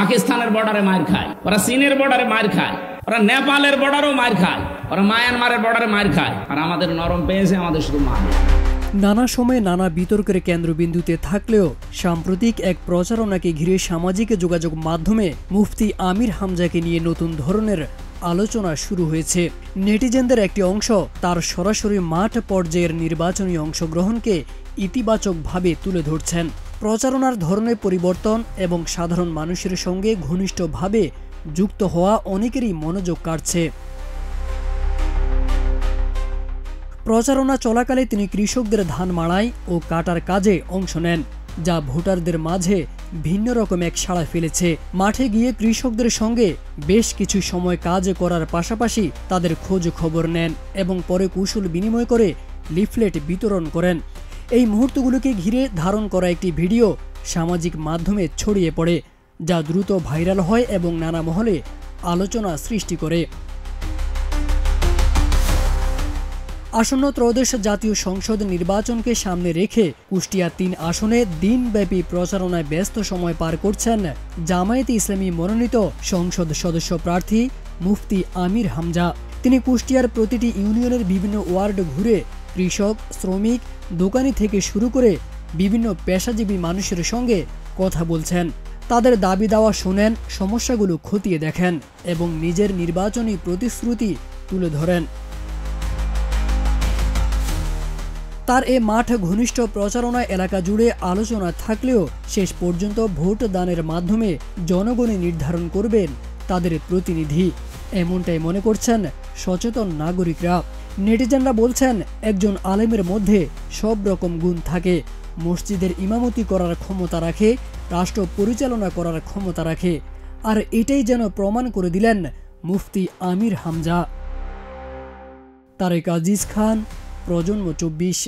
পাকিস্তানের বর্ডারে মার খায়, ওরা চীনের বর্ডারে মার খায়, ওরা নেপালের বর্ডারেও মার খায়, ওরা মায়ানমারের বর্ডারে মার খায়, আর আমাদের নরম পেয়েছে, আমাদের শুধু মার। নানা সময়ে নানা বিতর্কের কেন্দ্রবিন্দুতে থাকলেও সাম্প্রতিক এক প্রচারণাকে ঘিরে সামাজিক যোগাযোগ মাধ্যমে মুফতি আমির হামজাকে নিয়ে নতুন ধরনের আলোচনা শুরু হয়েছে। নেটিজেনদের একটি অংশ তার সরাসরি মাঠ পর্যায়ের নির্বাচনী অংশগ্রহণকে ইতিবাচকভাবে তুলে ধরছেন। প্রচারণার ধরনের পরিবর্তন এবং সাধারণ মানুষের সঙ্গে ঘনিষ্ঠভাবে যুক্ত হওয়া অনেকেরই মনোযোগ কাড়ছে। প্রচারণা চলাকালে তিনি কৃষকদের ধান মাড়াই ও কাটার কাজে অংশ নেন, যা ভোটারদের মাঝে ভিন্ন রকম এক সাড়া ফেলেছে। মাঠে গিয়ে কৃষকদের সঙ্গে বেশ কিছু সময় কাজ করার পাশাপাশি তাদের খোঁজ খবর নেন এবং পরে কুশল বিনিময় করে লিফলেট বিতরণ করেন। এই মুহূর্তগুলোকে ঘিরে ধারণ করা একটি ভিডিও সামাজিক মাধ্যমে ছড়িয়ে পড়ে, যা দ্রুত ভাইরাল হয় এবং নানা মহলে আলোচনা সৃষ্টি করে। আসন্ন ত্রয়োদশ জাতীয় সংসদ নির্বাচনকে সামনে রেখে কুষ্টিয়া ৩ আসনে দিনব্যাপী প্রচারণায় ব্যস্ত সময় পার করছেন জামায়াতে ইসলামী মনোনীত সংসদ সদস্য প্রার্থী মুফতি আমির হামজা। তিনি কুষ্টিয়ার প্রতিটি ইউনিয়নের বিভিন্ন ওয়ার্ড ঘুরে কৃষক, শ্রমিক, দোকানি থেকে শুরু করে বিভিন্ন পেশাজীবী মানুষের সঙ্গে কথা বলছেন। তাদের দাবি দাওয়া শোনেন, সমস্যাগুলো খতিয়ে দেখেন এবং নিজের নির্বাচনী প্রতিশ্রুতি তুলে ধরেন। তার এ মাঠ ঘনিষ্ঠ প্রচারণা এলাকা জুড়ে আলোচনা থাকলেও শেষ পর্যন্ত ভোট দানের মাধ্যমে জনগণই নির্ধারণ করবেন তাদের প্রতিনিধি, এমনটাই মনে করছেন সচেতন নাগরিকরা। নেটিজেনরা বলছেন, একজন আলেমের মধ্যে সব রকম গুণ থাকে। মসজিদের ইমামতি করার ক্ষমতা রাখে, রাষ্ট্র পরিচালনা করার ক্ষমতা রাখে, আর এটাই যেন প্রমাণ করে দিলেন মুফতি আমির হামজা। তারেক আজিজ খান, প্রজন্ম 24।